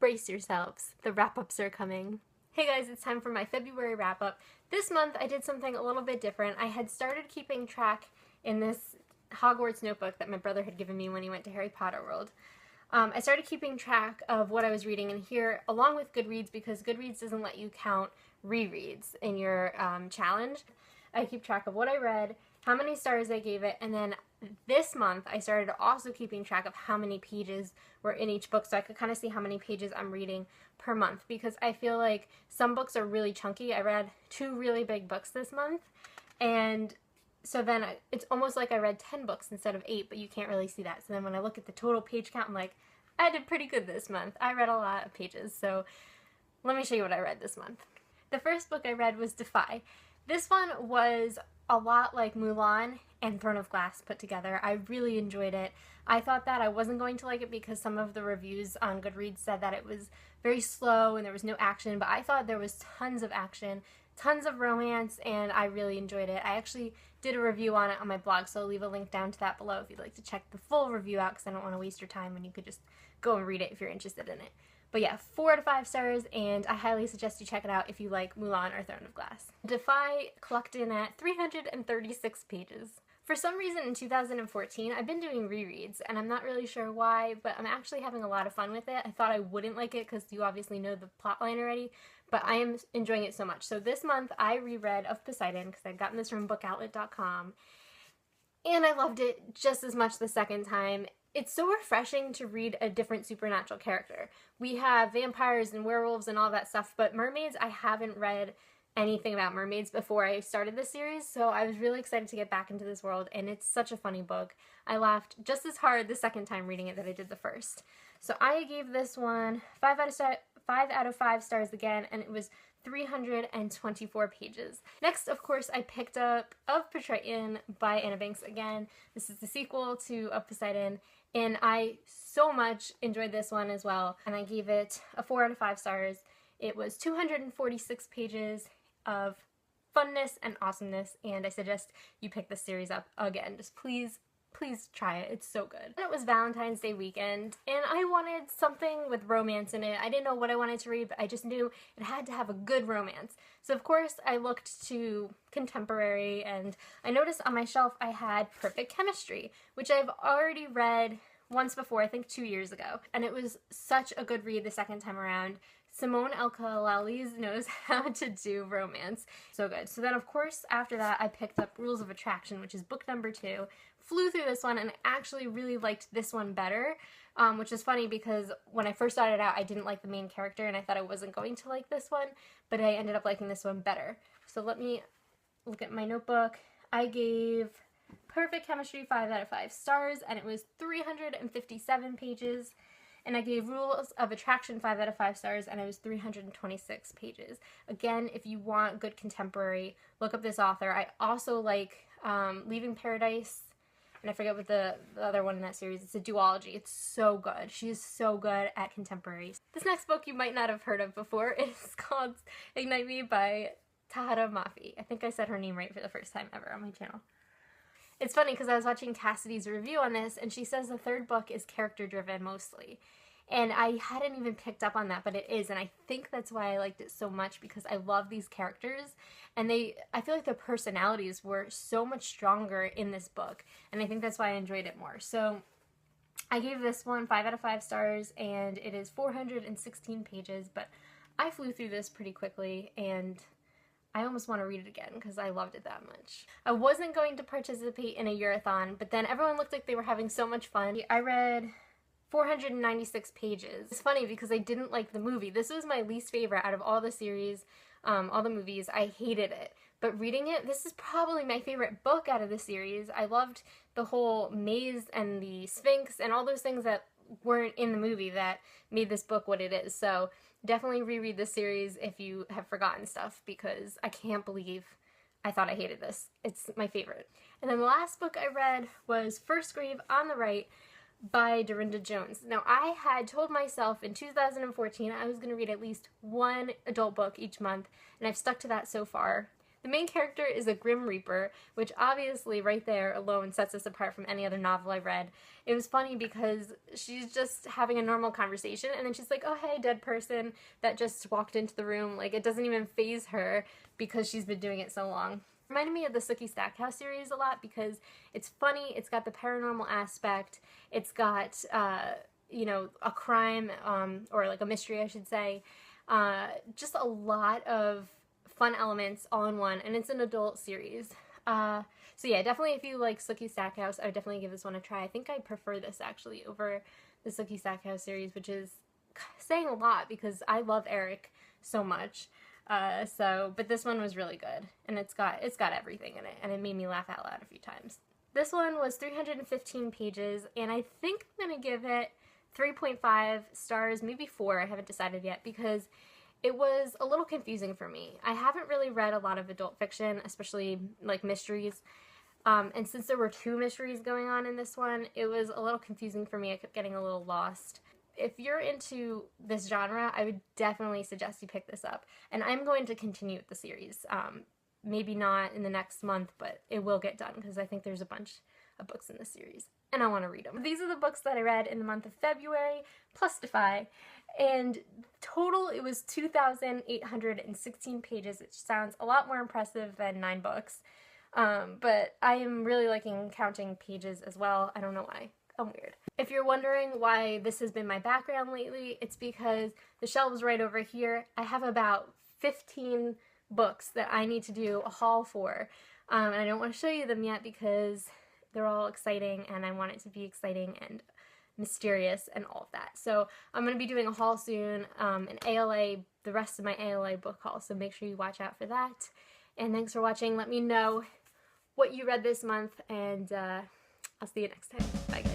Brace yourselves, the wrap-ups are coming. Hey guys, it's time for my February wrap-up. This month I did something a little bit different. I had started keeping track in this Hogwarts notebook that my brother had given me when he went to Harry Potter World. I started keeping track of what I was reading in here, along with Goodreads, because Goodreads doesn't let you count rereads in your challenge. I keep track of what I read, how many stars I gave it, and then this month I started also keeping track of how many pages were in each book, so I could kind of see how many pages I'm reading per month, because I feel like some books are really chunky. I read 2 really big books this month, and so then it's almost like I read 10 books instead of 8, but you can't really see that. So then when I look at the total page count, I'm like, I did pretty good this month. I read a lot of pages, so let me show you what I read this month. The first book I read was Defy. This one was a lot like Mulan and Throne of Glass put together. I really enjoyed it. I thought that I wasn't going to like it because some of the reviews on Goodreads said that it was very slow and there was no action, but I thought there was tons of action, tons of romance, and I really enjoyed it. I actually did a review on it on my blog, so I'll leave a link down to that below if you'd like to check the full review out, because I don't want to waste your time and you could just go and read it if you're interested in it. But yeah, 4 out of 5 stars, and I highly suggest you check it out if you like Mulan or Throne of Glass. Defy clocked in at 336 pages. For some reason in 2014, I've been doing rereads, and I'm not really sure why, but I'm actually having a lot of fun with it. I thought I wouldn't like it because you obviously know the plotline already, but I am enjoying it so much. So this month I reread Of Poseidon, because I'd gotten this from bookoutlet.com, and I loved it just as much the second time. It's so refreshing to read a different supernatural character. We have vampires and werewolves and all that stuff, but mermaids, I haven't read anything about mermaids before I started this series, so I was really excited to get back into this world, and it's such a funny book. I laughed just as hard the second time reading it that I did the first. So I gave this one 5 out of 5 stars again, and it was 324 pages. Next, of course, I picked up Of Poseidon by Anna Banks again. This is the sequel to Of Poseidon, and I so much enjoyed this one as well, and I gave it a 4 out of 5 stars. It was 246 pages of funness and awesomeness, and I suggest you pick this series up again. Just please try it. It's so good. And it was Valentine's Day weekend, and I wanted something with romance in it. I didn't know what I wanted to read, but I just knew it had to have a good romance. So of course I looked to contemporary, and I noticed on my shelf I had Perfect Chemistry, which I've already read once before, I think 2 years ago, and it was such a good read the second time around. Simone Alcalales knows how to do romance. So good. So then, of course, after that, I picked up Rules of Attraction, which is book number 2. Flew through this one and actually really liked this one better, which is funny because when I first started out, I didn't like the main character and I thought I wasn't going to like this one, but I ended up liking this one better. So let me look at my notebook. I gave Perfect Chemistry 5 out of 5 stars, and it was 357 pages. And I gave Rules of Attraction 5 out of 5 stars, and it was 326 pages. Again, if you want good contemporary, look up this author. I also like Leaving Paradise, and I forget what the other one in that series. It's a duology. It's so good. She is so good at contemporary. This next book you might not have heard of before. It's called Ignite Me by Tahara Mafi. I think I said her name right for the first time ever on my channel. It's funny because I was watching Cassidy's review on this, and she says the third book is character-driven mostly. And I hadn't even picked up on that, but it is, and I think that's why I liked it so much, because I love these characters, and I feel like their personalities were so much stronger in this book, and I think that's why I enjoyed it more. So I gave this one 5 out of 5 stars, and it is 416 pages, but I flew through this pretty quickly, and I almost want to read it again because I loved it that much. I wasn't going to participate in a Eurathon, but then everyone looked like they were having so much fun. I read 496 pages. It's funny because I didn't like the movie. This was my least favorite out of all the series, all the movies. I hated it. But reading it, this is probably my favorite book out of the series. I loved the whole maze and the Sphinx and all those things that weren't in the movie that made this book what it is. So definitely reread this series if you have forgotten stuff, because I can't believe I thought I hated this. It's my favorite. And then the last book I read was First Grave on the Right by Dorinda Jones. Now, I had told myself in 2014 I was going to read at least one adult book each month, and I've stuck to that so far. The main character is a Grim Reaper, which obviously right there alone sets us apart from any other novel I've read. It was funny because she's just having a normal conversation and then she's like, oh hey, dead person that just walked into the room. Like, it doesn't even faze her because she's been doing it so long. Reminded me of the Sookie Stackhouse series a lot because it's funny, it's got the paranormal aspect, it's got, you know, a crime, or like a mystery I should say, just a lot of fun elements all in one, and it's an adult series. So yeah, definitely if you like Sookie Stackhouse, I would definitely give this one a try. I think I prefer this actually over the Sookie Stackhouse series, which is saying a lot because I love Eric so much. But this one was really good, and it's got everything in it, and it made me laugh out loud a few times. This one was 315 pages, and I think I'm gonna give it 3.5 stars, maybe 4, I haven't decided yet, because it was a little confusing for me. I haven't really read a lot of adult fiction, especially like mysteries, and since there were 2 mysteries going on in this one, it was a little confusing for me. I kept getting a little lost. If you're into this genre, I would definitely suggest you pick this up. And I'm going to continue with the series. Maybe not in the next month, but it will get done because I think there's a bunch of books in this series. And I want to read them. These are the books that I read in the month of February, plus Defy. And total, it was 2,816 pages, which sounds a lot more impressive than 9 books. But I am really liking counting pages as well. I don't know why. I'm weird. If you're wondering why this has been my background lately, it's because the shelves right over here, I have about 15 books that I need to do a haul for. And I don't want to show you them yet because they're all exciting and I want it to be exciting and mysterious and all of that. So I'm going to be doing a haul soon, an ALA, the rest of my ALA book haul, so make sure you watch out for that. And thanks for watching. Let me know what you read this month, and I'll see you next time. Bye.